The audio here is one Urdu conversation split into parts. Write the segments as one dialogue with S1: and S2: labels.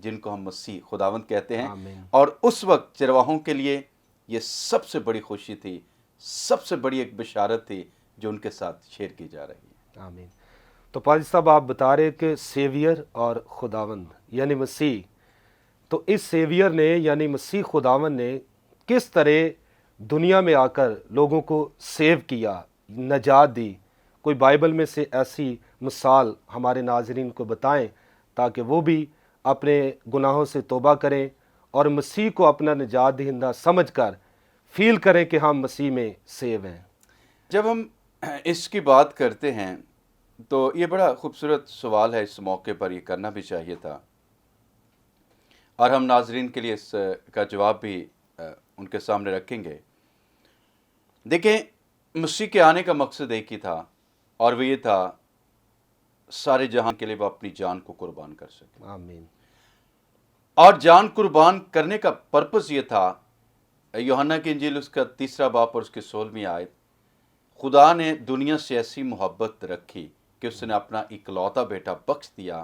S1: جن کو ہم مسیح خداوند کہتے ہیں.
S2: آمین.
S1: اور اس وقت چرواہوں کے لیے یہ سب سے بڑی خوشی تھی، سب سے بڑی ایک بشارت تھی جو ان کے ساتھ شیئر کی جا رہی ہے.
S2: آمین. تو پادری صاحب آپ بتا رہے کہ سیویئر اور خداوند یعنی مسیح، تو اس سیویئر نے یعنی مسیح خداوند نے کس طرح دنیا میں آ کر لوگوں کو سیو کیا، نجات دی؟ کوئی بائبل میں سے ایسی مثال ہمارے ناظرین کو بتائیں تاکہ وہ بھی اپنے گناہوں سے توبہ کریں اور مسیح کو اپنا نجات دہندہ سمجھ کر فیل کریں کہ ہم مسیح میں سیو ہیں.
S1: جب ہم اس کی بات کرتے ہیں تو یہ بڑا خوبصورت سوال ہے، اس موقع پر یہ کرنا بھی چاہیے تھا، اور ہم ناظرین کے لیے اس کا جواب بھی ان کے سامنے رکھیں گے. دیکھیں، مسیح کے آنے کا مقصد ایک ہی تھا، اور وہ یہ تھا سارے جہان کے لیے وہ اپنی جان کو قربان کر سکے.
S2: آمین.
S1: اور جان قربان کرنے کا پرپس یہ تھا، یوحنا کی انجیل اس کا 3 باب اور اس کی 16ویں آیت، خدا نے دنیا سے ایسی محبت رکھی کہ اس نے اپنا اکلوتا بیٹا بخش دیا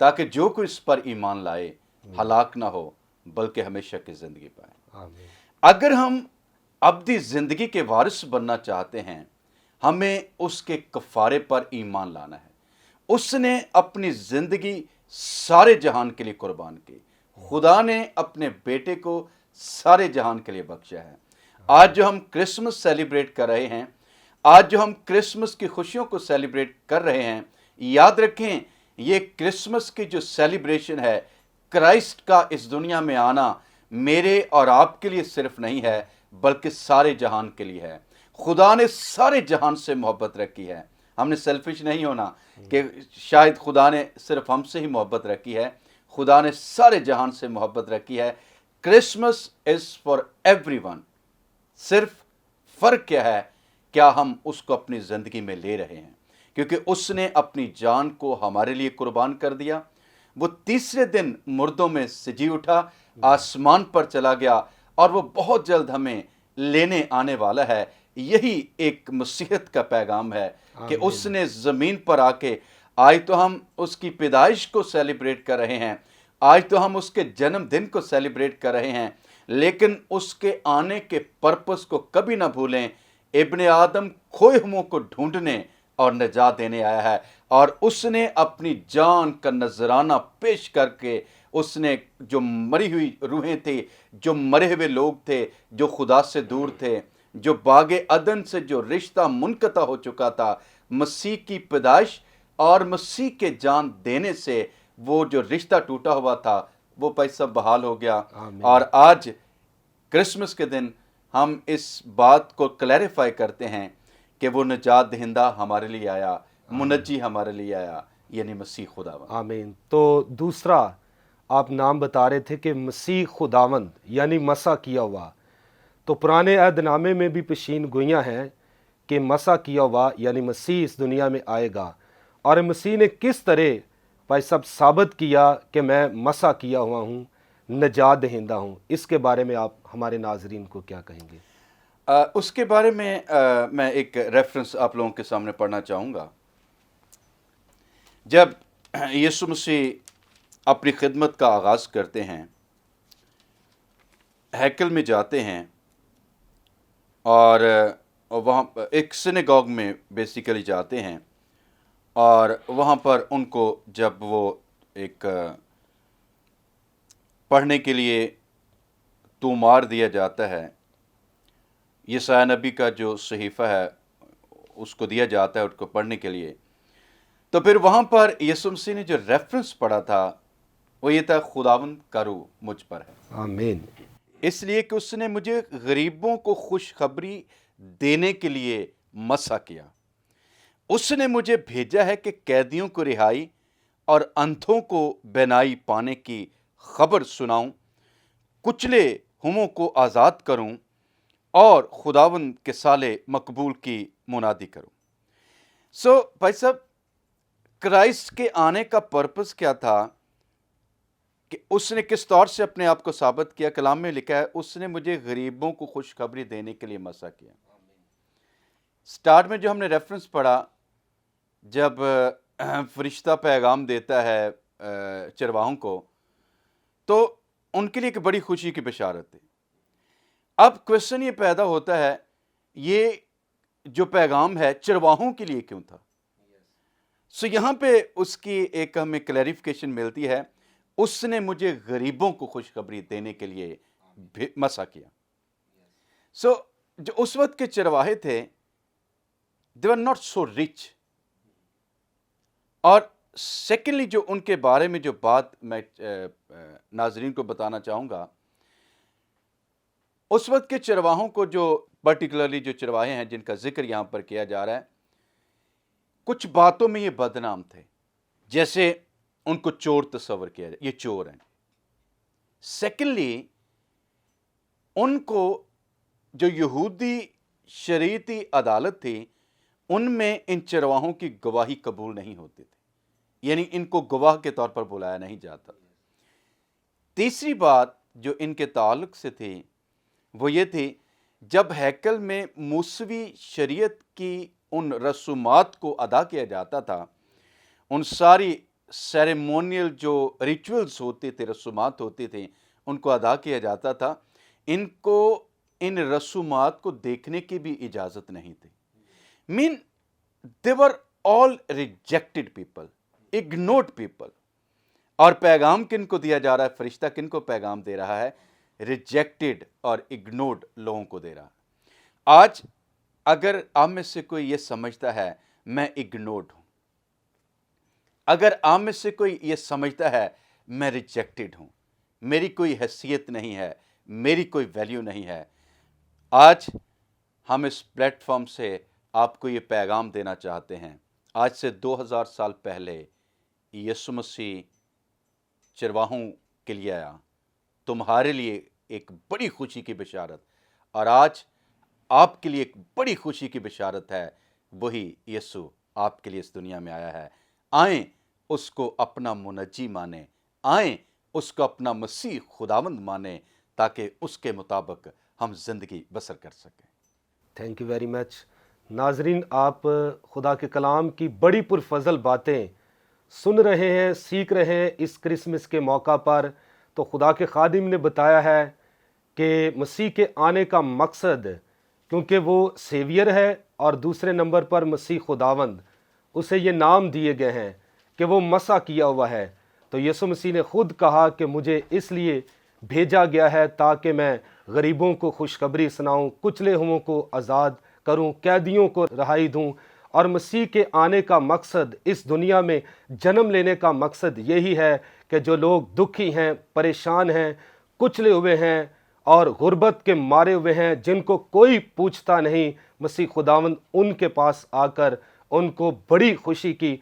S1: تاکہ جو کوئی اس پر ایمان لائے ہلاک نہ ہو بلکہ ہمیشہ کی زندگی پائے.
S2: آمین.
S1: اگر ہم ابدی زندگی کے وارث بننا چاہتے ہیں، ہمیں اس کے کفارے پر ایمان لانا ہے. اس نے اپنی زندگی سارے جہان کے لیے قربان کی. خدا نے اپنے بیٹے کو سارے جہان کے لیے بخشا ہے. آج جو ہم کرسمس سیلیبریٹ کر رہے ہیں، آج جو ہم کرسمس کی خوشیوں کو سیلیبریٹ کر رہے ہیں، یاد رکھیں یہ کرسمس کی جو سیلیبریشن ہے، کرائسٹ کا اس دنیا میں آنا میرے اور آپ کے لیے صرف نہیں ہے بلکہ سارے جہان کے لیے ہے. خدا نے سارے جہان سے محبت رکھی ہے. ہم نے سیلفش نہیں ہونا کہ شاید خدا نے صرف ہم سے ہی محبت رکھی ہے. خدا نے سارے جہان سے محبت رکھی ہے. Christmas is for every one. صرف فرق کیا ہے؟ کیا ہم اس کو اپنی زندگی میں لے رہے ہیں؟ کیونکہ اس نے اپنی جان کو ہمارے لیے قربان کر دیا. وہ تیسرے دن مردوں میں سے جی اٹھا، آسمان پر چلا گیا، اور وہ بہت جلد ہمیں لینے آنے والا ہے. یہی ایک مسیحت کا پیغام ہے کہ اس نے زمین پر آ کے، آج تو ہم اس کی پیدائش کو سیلیبریٹ کر رہے ہیں، آج تو ہم اس کے جنم دن کو سیلیبریٹ کر رہے ہیں، لیکن اس کے آنے کے پرپس کو کبھی نہ بھولیں. ابن آدم کھوئے ہموں کو ڈھونڈنے اور نجات دینے آیا ہے، اور اس نے اپنی جان کا نذرانہ پیش کر کے اس نے جو مری ہوئی روحیں تھیں، جو مرے ہوئے لوگ تھے، جو خدا سے دور تھے، جو باغ عدن سے جو رشتہ منقطع ہو چکا تھا، مسیح کی پیدائش اور مسیح کے جان دینے سے وہ جو رشتہ ٹوٹا ہوا تھا وہ پیسہ بحال ہو گیا. اور آج کرسمس کے دن ہم اس بات کو کلیریفائی کرتے ہیں کہ وہ نجات دہندہ ہمارے لیے آیا، منجی ہمارے لیے آیا، یعنی مسیح خداوند.
S2: آمین. تو دوسرا آپ نام بتا رہے تھے کہ مسیح خداوند یعنی مسح کیا ہوا. تو پرانے عہد نامے میں بھی پیشین گوئیاں ہیں کہ مسح کیا ہوا یعنی مسیح اس دنیا میں آئے گا، اور مسیح نے کس طرح بھائی صاحب ثابت کیا کہ میں مسح کیا ہوا ہوں، نجات دہندہ ہوں؟ اس کے بارے میں آپ ہمارے ناظرین کو کیا کہیں گے؟
S1: اس کے بارے میں میں ایک ریفرنس آپ لوگوں کے سامنے پڑھنا چاہوں گا. جب یسوع مسیح اپنی خدمت کا آغاز کرتے ہیں، ہیکل میں جاتے ہیں، اور وہاں ایک سینیگوگ میں بیسیکلی جاتے ہیں، اور وہاں پر ان کو جب وہ ایک پڑھنے کے لیے تومار دیا جاتا ہے، یسایا نبی کا جو صحیفہ ہے اس کو دیا جاتا ہے ان کو پڑھنے کے لیے، تو پھر وہاں پر یسوع مسیح نے جو ریفرنس پڑھا تھا وہ یہ تھا، خداوند کا روح مجھ پر ہے،
S2: آمین.
S1: اس لیے کہ اس نے مجھے غریبوں کو خوشخبری دینے کے لیے مسح کیا. اس نے مجھے بھیجا ہے کہ قیدیوں کو رہائی اور اندھوں کو بینائی پانے کی خبر سناؤں، کچلے ہموں کو آزاد کروں، اور خداوند کے سال مقبول کی منادی کروں. بھائی صاحب، کرائسٹ کے آنے کا پرپس کیا تھا کہ اس نے کس طور سے اپنے آپ کو ثابت کیا؟ کلام میں لکھا ہے، اس نے مجھے غریبوں کو خوشخبری دینے کے لیے مسح کیا. سٹارٹ میں جو ہم نے ریفرنس پڑھا، جب فرشتہ پیغام دیتا ہے چرواہوں کو، تو ان کے لیے ایک بڑی خوشی کی بشارت ہے. اب کوشچن یہ پیدا ہوتا ہے یہ جو پیغام ہے چرواہوں کے لیے کیوں تھا؟ سو یہاں پہ اس کی ایک ہمیں کلیریفیکیشن ملتی ہے. اس نے مجھے غریبوں کو خوشخبری دینے کے لیے مسا کیا. سو جو اس وقت کے چرواہے تھے they were not so rich. اور سیکنڈلی جو ان کے بارے میں جو بات میں ناظرین کو بتانا چاہوں گا، اس وقت کے چرواہوں کو جو پرٹیکولرلی جو چرواہے ہیں جن کا ذکر یہاں پر کیا جا رہا ہے، کچھ باتوں میں یہ بدنام تھے. جیسے ان کو چور تصور کیا جائے، یہ چور ہیں. سیکنڈلی ان کو جو یہودی شریعتی عدالت تھی ان میں ان چرواہوں کی گواہی قبول نہیں ہوتی تھی، یعنی ان کو گواہ کے طور پر بلایا نہیں جاتا. تیسری بات جو ان کے تعلق سے تھی وہ یہ تھی، جب ہیکل میں موسوی شریعت کی ان رسومات کو ادا کیا جاتا تھا، ان ساری سیریمونیل جو ریچولز ہوتے تھے، رسومات ہوتی تھیں، ان کو ادا کیا جاتا تھا، ان کو ان رسومات کو دیکھنے کی بھی اجازت نہیں تھی. they were all rejected people, ignored people. اور پیغام کن کو دیا جا رہا ہے؟ فرشتہ کن کو پیغام دے رہا ہے؟ ریجیکٹڈ اور اگنورڈ لوگوں کو دے رہا ہے. آج اگر آپ میں سے کوئی یہ سمجھتا ہے میں اگنورڈ ہوں، اگر آپ میں سے کوئی یہ سمجھتا ہے میں ریجیکٹڈ ہوں، میری کوئی حیثیت نہیں ہے، میری کوئی ویلیو نہیں ہے، آج ہم اس پلیٹ فارم سے آپ کو یہ پیغام دینا چاہتے ہیں. آج سے 2000 سال پہلے یسوع مسیح چرواہوں کے لیے آیا، تمہارے لیے ایک بڑی خوشی کی بشارت. اور آج آپ کے لیے ایک بڑی خوشی کی بشارت ہے، وہی یسوع آپ کے لیے اس دنیا میں آیا ہے. آئیں اس کو اپنا منجی مانیں، آئیں اس کو اپنا مسیح خداوند مانیں، تاکہ اس کے مطابق ہم زندگی بسر کر سکیں.
S2: Thank you very much. ناظرین، آپ خدا کے کلام کی بڑی پرفضل باتیں سن رہے ہیں، سیکھ رہے ہیں اس کرسمس کے موقع پر. تو خدا کے خادم نے بتایا ہے کہ مسیح کے آنے کا مقصد، کیونکہ وہ سیویئر ہے اور دوسرے نمبر پر مسیح خداوند، اسے یہ نام دیے گئے ہیں کہ وہ مسا کیا ہوا ہے. تو یسوع مسیح نے خود کہا کہ مجھے اس لیے بھیجا گیا ہے تاکہ میں غریبوں کو خوشخبری سناؤں، کچلے ہوئوں کو آزاد کروں، قیدیوں کو رہائی دوں. اور مسیح کے آنے کا مقصد، اس دنیا میں جنم لینے کا مقصد یہی ہے کہ جو لوگ دکھی ہیں، پریشان ہیں، کچلے ہوئے ہیں اور غربت کے مارے ہوئے ہیں، جن کو کوئی پوچھتا نہیں، مسیح خداوند ان کے پاس آ کر ان کو بڑی خوشی کی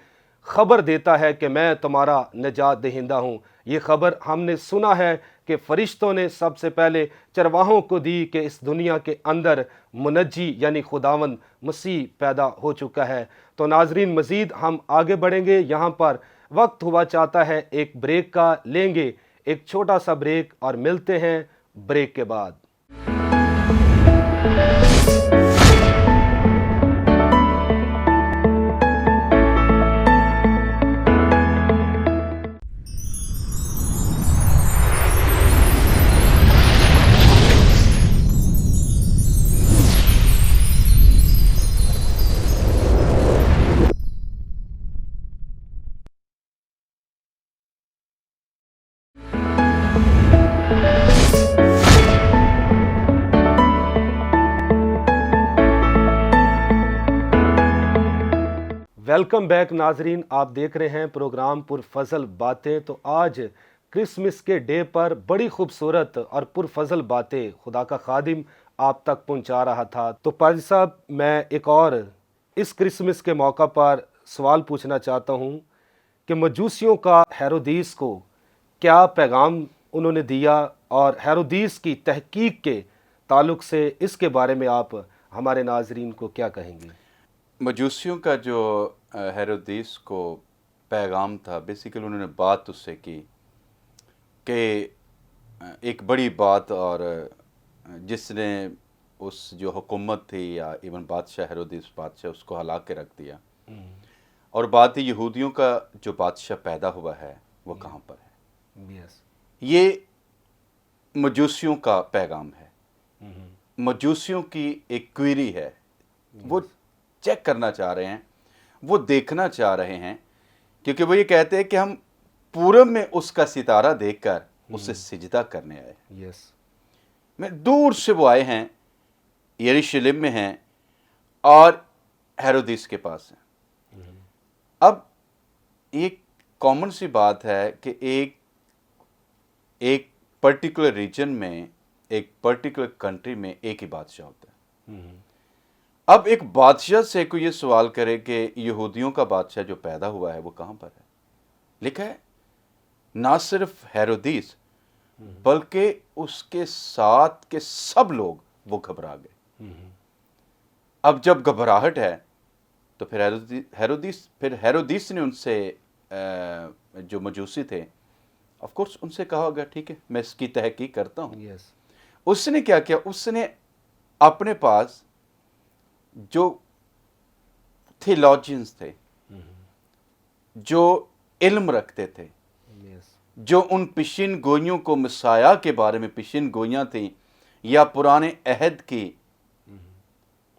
S2: خبر دیتا ہے کہ میں تمہارا نجات دہندہ ہوں. یہ خبر ہم نے سنا ہے کہ فرشتوں نے سب سے پہلے چرواہوں کو دی کہ اس دنیا کے اندر منجی یعنی خداوند مسیح پیدا ہو چکا ہے. تو ناظرین، مزید ہم آگے بڑھیں گے. یہاں پر وقت ہوا چاہتا ہے ایک بریک کا، لیں گے ایک چھوٹا سا بریک اور ملتے ہیں بریک کے بعد. ویلکم بیک ناظرین، آپ دیکھ رہے ہیں پروگرام پرفضل باتیں. تو آج کرسمس کے ڈے پر بڑی خوبصورت اور پرفضل باتیں خدا کا خادم آپ تک پہنچا رہا تھا. تو پادری صاحب، میں ایک اور اس کرسمس کے موقع پر سوال پوچھنا چاہتا ہوں کہ مجوسیوں کا ہیرودیس کو کیا پیغام انہوں نے دیا، اور ہیرودیس کی تحقیق کے تعلق سے اس کے بارے میں آپ ہمارے ناظرین کو کیا کہیں گے؟
S1: مجوسیوں کا جو ہیرودیس کو پیغام تھا، بیسیکلی انہوں نے بات اس سے کی کہ ایک بڑی بات، اور جس نے اس جو حکومت تھی یا ایون بادشاہ ہیرودیس بادشاہ، اس کو ہلا کے رکھ دیا. اور بات یہودیوں کا جو بادشاہ پیدا ہوا ہے وہ کہاں پر ہے؟
S2: یس.
S1: یہ مجوسیوں کا پیغام ہے، مجوسیوں کی ایک کوئری ہے، وہ چیک کرنا چاہ رہے ہیں، وہ دیکھنا چاہ رہے ہیں، کیونکہ وہ یہ کہتے ہیں کہ ہم پورب میں اس کا ستارہ دیکھ کر اسے سجدہ کرنے آئے۔
S2: یس،
S1: میں دور سے وہ آئے ہیں، یروشلم میں ہیں اور ہیرودیس کے پاس ہیں۔ اب ایک کامن سی بات ہے کہ ایک پرٹیکولر ریجن میں، ایک پرٹیکولر کنٹری میں ایک ہی بادشاہ ہوتا ہے۔ اب ایک بادشاہ سے کوئی یہ سوال کرے کہ یہودیوں کا بادشاہ جو پیدا ہوا ہے وہ کہاں پر ہے، لکھا ہے نہ صرف ہیرودیس بلکہ اس کے ساتھ کے سب لوگ وہ گھبرا گئے۔ اب جب گھبراہٹ ہے تو پھر ہیرودیس نے ان سے جو مجوسی تھے آف کورس ان سے کہا ہوگا ٹھیک ہے میں اس کی تحقیق کرتا ہوں۔
S2: یس،
S1: اس نے کیا کیا، اس نے اپنے پاس جو تھیولوجینز تھے، جو علم رکھتے تھے،
S2: یس،
S1: جو ان پیشین گوئیوں کو مسیح کے بارے میں پیشین گوئیاں تھیں یا پرانے عہد کی،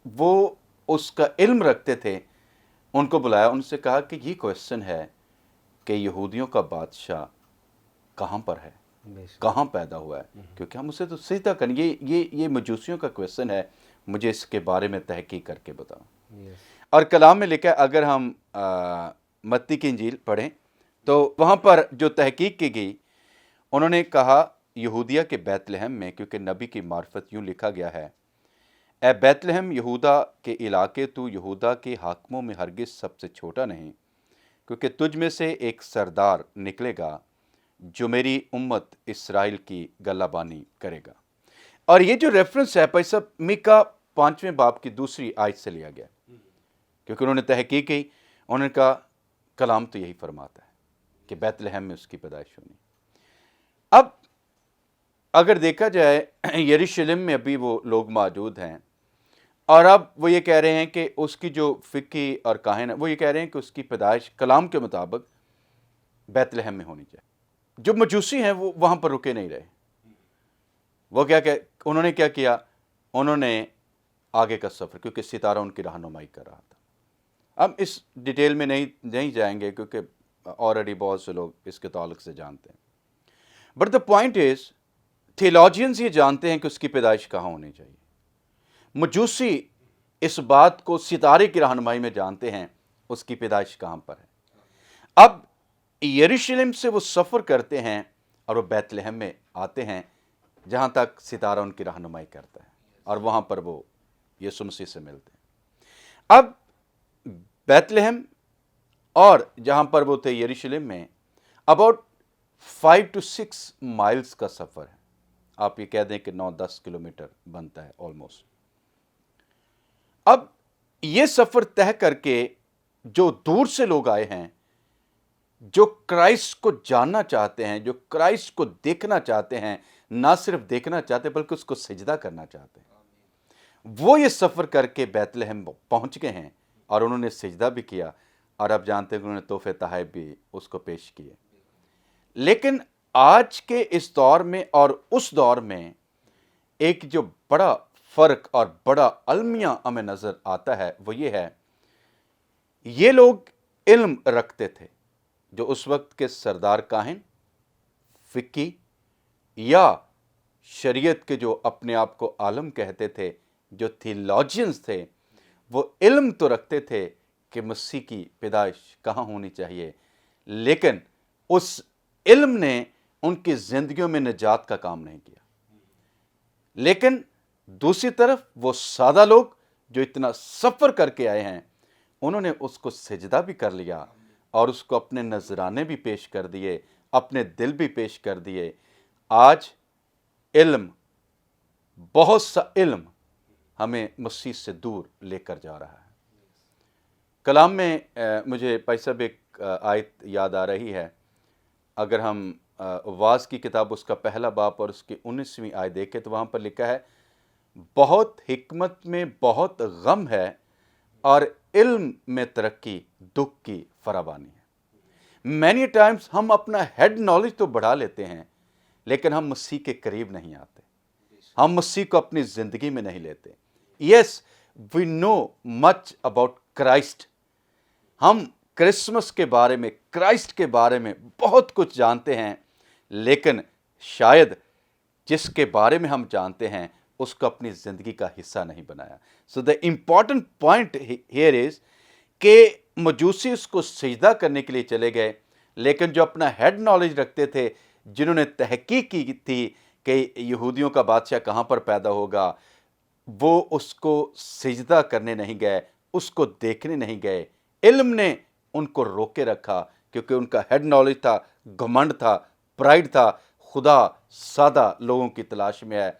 S1: وہ اس کا علم رکھتے تھے، ان کو بلایا، ان سے کہا کہ یہ کویسچن ہے کہ یہودیوں کا بادشاہ کہاں پر ہے، کہاں پیدا ہوا ہے، کیونکہ ہم اسے تو سجدہ کریں، یہ مجوسیوں کا کویسچن ہے، مجھے اس کے بارے میں تحقیق کر کے بتاؤ۔ اور کلام میں لکھا ہے، اگر ہم متی کی انجیل پڑھیں تو وہاں پر جو تحقیق کی گئی، انہوں نے کہا یہودیہ کے بیت لحم میں، کیونکہ نبی کی معرفت یوں لکھا گیا ہے، اے بیت لحم یہودا کے علاقے، تو یہودا کے حاکموں میں ہرگز سب سے چھوٹا نہیں، کیونکہ تجھ میں سے ایک سردار نکلے گا جو میری امت اسرائیل کی گلہ بانی کرے گا۔ اور یہ جو ریفرنس ہے بھائی صاحب میکا 5ویں باب کی دوسری آیت سے لیا گیا، کیونکہ انہوں نے تحقیق کی، انہوں نے کہا کلام تو یہی فرماتا ہے کہ بیت لحم میں اس کی پیدائش ہونی۔ اب اگر دیکھا جائے یروشلم میں ابھی وہ لوگ موجود ہیں، اور اب وہ یہ کہہ رہے ہیں کہ اس کی جو فقی اور کاہن ہے وہ یہ کہہ رہے ہیں کہ اس کی پیدائش کلام کے مطابق بیت لحم میں ہونی چاہیے۔ جو مجوسی ہیں وہ وہاں پر رکے نہیں رہے، وہ انہوں نے کیا کیا، انہوں نے آگے کا سفر، کیونکہ ستارہ ان کی رہنمائی کر رہا تھا۔ اب اس ڈیٹیل میں نہیں جائیں گے کیونکہ آلریڈی بہت سے لوگ اس کے تعلق سے جانتے ہیں، بٹ دا پوائنٹ از تھیولوجینز یہ جانتے ہیں کہ اس کی پیدائش کہاں ہونی چاہیے، مجوسی اس بات کو ستارے کی رہنمائی میں جانتے ہیں اس کی پیدائش کہاں پر ہے۔ اب یروشلم سے وہ سفر کرتے ہیں اور وہ بیت لحم میں آتے ہیں جہاں تک ستارہ ان کی رہنمائی کرتا ہے، اور وہاں پر وہ یسوع مسیح سے ملتے ہیں۔ اب بیت لحم اور جہاں پر وہ تھے یروشلم میں اباؤٹ 5 to 6 مائلز کا سفر ہے، آپ یہ کہہ دیں کہ 9-10 کلومیٹر بنتا ہے آلموسٹ۔ اب یہ سفر طے کر کے جو دور سے لوگ آئے ہیں، جو کرائسٹ کو جاننا چاہتے ہیں، جو کرائسٹ کو دیکھنا چاہتے ہیں، نہ صرف دیکھنا چاہتے بلکہ اس کو سجدہ کرنا چاہتے ہیں، وہ یہ سفر کر کے بیت لحم پہنچ گئے ہیں اور انہوں نے سجدہ بھی کیا، اور اب جانتے ہیں کہ انہوں نے تحفے تحائف بھی اس کو پیش کیے۔ لیکن آج کے اس دور میں اور اس دور میں ایک جو بڑا فرق اور بڑا المیہ ہمیں نظر آتا ہے وہ یہ ہے، یہ لوگ علم رکھتے تھے، جو اس وقت کے سردار کاہن، فقی یا شریعت کے جو اپنے آپ کو عالم کہتے تھے، جو تھیولوجینز تھے، وہ علم تو رکھتے تھے کہ مسیح کی پیدائش کہاں ہونی چاہیے، لیکن اس علم نے ان کی زندگیوں میں نجات کا کام نہیں کیا۔ لیکن دوسری طرف وہ سادہ لوگ جو اتنا سفر کر کے آئے ہیں، انہوں نے اس کو سجدہ بھی کر لیا اور اس کو اپنے نذرانے بھی پیش کر دیے، اپنے دل بھی پیش کر دیے۔ آج علم، بہت سا علم ہمیں مسیح سے دور لے کر جا رہا ہے۔ کلام میں مجھے بھائی صاحب ایک آیت یاد آ رہی ہے، اگر ہم واعظ کی کتاب اس کا پہلا باب اور اس کی 19ویں آیت دیکھیں تو وہاں پر لکھا ہے، بہت حکمت میں بہت غم ہے اور علم میں ترقی دکھ کی فراوانی ہے۔ مینی ٹائمز ہم اپنا ہیڈ نالج تو بڑھا لیتے ہیں، لیکن ہم مسیح کے قریب نہیں آتے، ہم مسیح کو اپنی زندگی میں نہیں لیتے. یس وی نو مچ اباؤٹ کرائسٹ، ہم کرسمس کے بارے میں، کرائسٹ کے بارے میں بہت کچھ جانتے ہیں، لیکن شاید جس کے بارے میں ہم جانتے ہیں اس کو اپنی زندگی کا حصہ نہیں بنایا. So the important point here is کہ مجوسی اس کو سجدہ کرنے کے لیے چلے گئے، لیکن جو اپنا ہیڈ نالج رکھتے تھے، جنہوں نے تحقیق کی تھی کہ یہودیوں کا بادشاہ کہاں پر پیدا ہوگا، وہ اس کو سجدہ کرنے نہیں گئے، اس کو دیکھنے نہیں گئے. علم نے ان کو روکے رکھا کیونکہ ان کا ہیڈ نالج تھا، گھمنڈ تھا، پرائڈ تھا. خدا سادہ لوگوں کی تلاش میں ہے،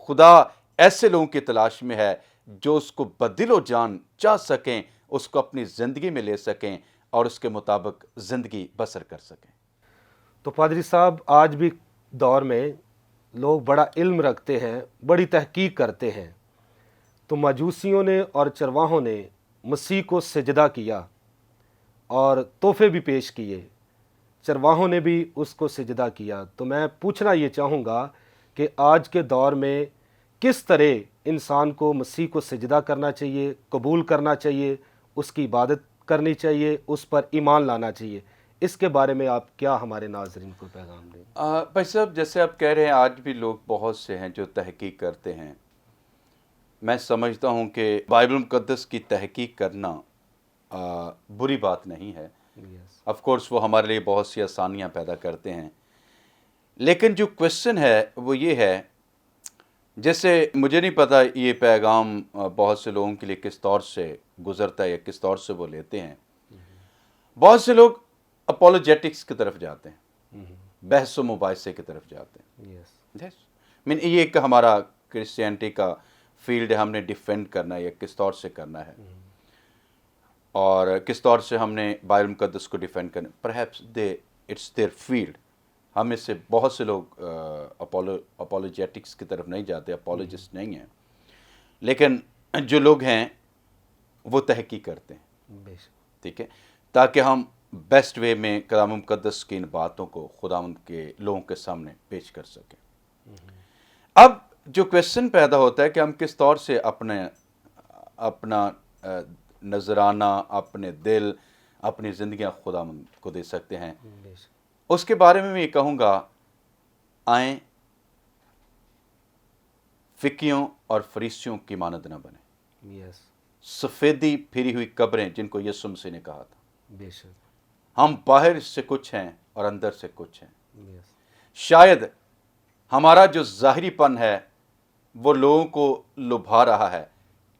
S1: خدا ایسے لوگوں کی تلاش میں ہے جو اس کو بدل و جان چاہ سکیں، اس کو اپنی زندگی میں لے سکیں اور اس کے مطابق زندگی بسر کر سکیں.
S2: تو پادری صاحب، آج بھی دور میں لوگ بڑا علم رکھتے ہیں، بڑی تحقیق کرتے ہیں. تو مجوسیوں نے اور چرواہوں نے مسیح کو سجدہ کیا اور تحفے بھی پیش کیے، چرواہوں نے بھی اس کو سجدہ کیا. تو میں پوچھنا یہ چاہوں گا کہ آج کے دور میں کس طرح انسان کو مسیح کو سجدہ کرنا چاہیے، قبول کرنا چاہیے، اس کی عبادت کرنی چاہیے، اس پر ایمان لانا چاہیے. اس کے بارے میں آپ کیا ہمارے ناظرین کو پیغام دیں؟
S1: بھائی صاحب، جیسے آپ کہہ رہے ہیں، آج بھی لوگ بہت سے ہیں جو تحقیق کرتے ہیں. میں سمجھتا ہوں کہ بائبل مقدس کی تحقیق کرنا بری بات نہیں ہے. آف کورس وہ ہمارے لیے بہت سی آسانیاں پیدا کرتے ہیں، لیکن جو کوشچن ہے وہ یہ ہے، جیسے مجھے نہیں پتا یہ پیغام بہت سے لوگوں کے لیے کس طور سے گزرتا ہے یا کس طور سے وہ لیتے ہیں. بہت سے لوگ اپولوجیٹکس کی طرف جاتے ہیں، بحث و مباحثے کی طرف جاتے ہیں. یہ ایک ہمارا کرسچینٹی کا فیلڈ ہے، ہم نے ڈیفینڈ کرنا ہے یا کس طور سے کرنا ہے اور کس طور سے ہم نے بائبل مقدس کو ڈیفینڈ کرنا. Perhaps it's their field. ہم میں سے بہت سے لوگ اپولوجیٹکس کی طرف نہیں جاتے، اپولوجسٹ نہیں ہیں، لیکن جو لوگ ہیں وہ تحقیق کرتے ہیں، ٹھیک ہے، تاکہ ہم بیسٹ وے میں کلام مقدس کی ان باتوں کو خداوند کے لوگوں کے سامنے پیش کر سکیں. اب جو کویسچن پیدا ہوتا ہے کہ ہم کس طور سے اپنا نذرانہ، اپنے دل، اپنی زندگیاں خداوند کو دے سکتے ہیں، اس کے بارے میں یہ کہوں گا، آئیں فقیوں اور فریسیوں کی مانند نہ بنیں. سفیدی پھری ہوئی قبریں جن کو یسوع مسیح نے کہا تھا. ہم باہر سے کچھ ہیں اور اندر سے کچھ ہیں. شاید ہمارا جو ظاہری پن ہے وہ لوگوں کو لبھا رہا ہے،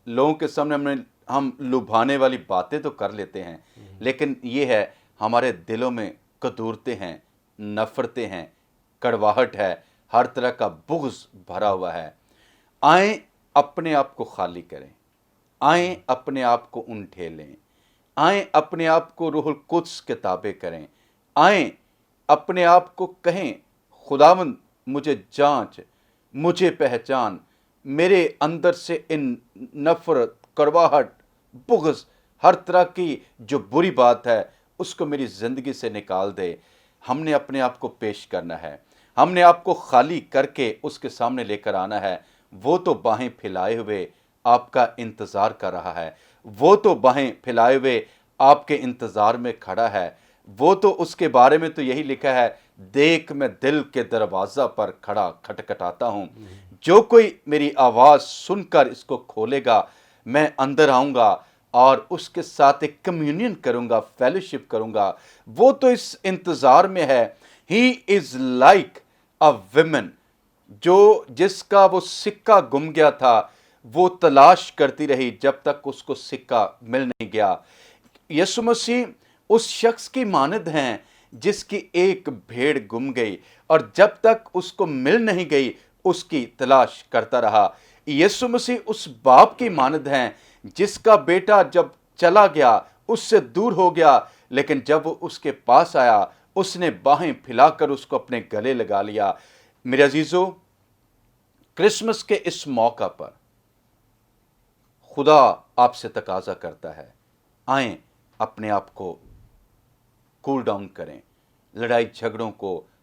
S1: لوگوں کے سامنے ہم لبھانے والی باتیں تو کر لیتے ہیں، لیکن یہ ہے ہمارے دلوں میں کدورتیں ہیں، نفرتیں ہیں، کڑواہٹ ہے، ہر طرح کا بغض بھرا ہوا ہے. آئیں اپنے آپ کو خالی کریں، آئیں اپنے آپ کو انٹھے لیں، آئیں اپنے آپ کو روح القدس کے تابع کریں، آئیں اپنے آپ کو کہیں، خداوند مجھے جانچ، مجھے پہچان، میرے اندر سے ان نفرت، کڑواہٹ، بغض، ہر طرح کی جو بری بات ہے اس کو میری زندگی سے نکال دے. ہم نے اپنے آپ کو پیش کرنا ہے، ہم نے آپ کو خالی کر کے اس کے سامنے لے کر آنا ہے. وہ تو باہیں پھیلائے ہوئے آپ کا انتظار کر رہا ہے، وہ تو باہیں پھیلائے ہوئے آپ کے انتظار میں کھڑا ہے. وہ تو اس کے بارے میں تو یہی لکھا ہے، دیکھ میں دل کے دروازہ پر کھڑا کھٹکھٹاتا ہوں، جو کوئی میری آواز سن کر اس کو کھولے گا، میں اندر آؤں گا اور اس کے ساتھ ایک کمیونین کروں گا، فیلوشپ کروں گا. وہ تو اس انتظار میں ہے. ہی از لائک اے ویمن، جس کا وہ سکہ گم گیا تھا، وہ تلاش کرتی رہی جب تک اس کو سکہ مل نہیں گیا. یسوع مسیح اس شخص کی مانند ہیں جس کی ایک بھیڑ گم گئی اور جب تک اس کو مل نہیں گئی اس کی تلاش کرتا رہا. یسوع مسیح اس باپ کی مانند ہیں جس کا بیٹا جب چلا گیا، اس سے دور ہو گیا، لیکن جب وہ اس کے پاس آیا اس نے باہیں پھیلا کر اس کو اپنے گلے لگا لیا. میرے عزیزو، کرسمس کے اس موقع پر خدا آپ سے تقاضا کرتا ہے، آئیں اپنے آپ کو کول ڈاؤن کریں، لڑائی جھگڑوں کو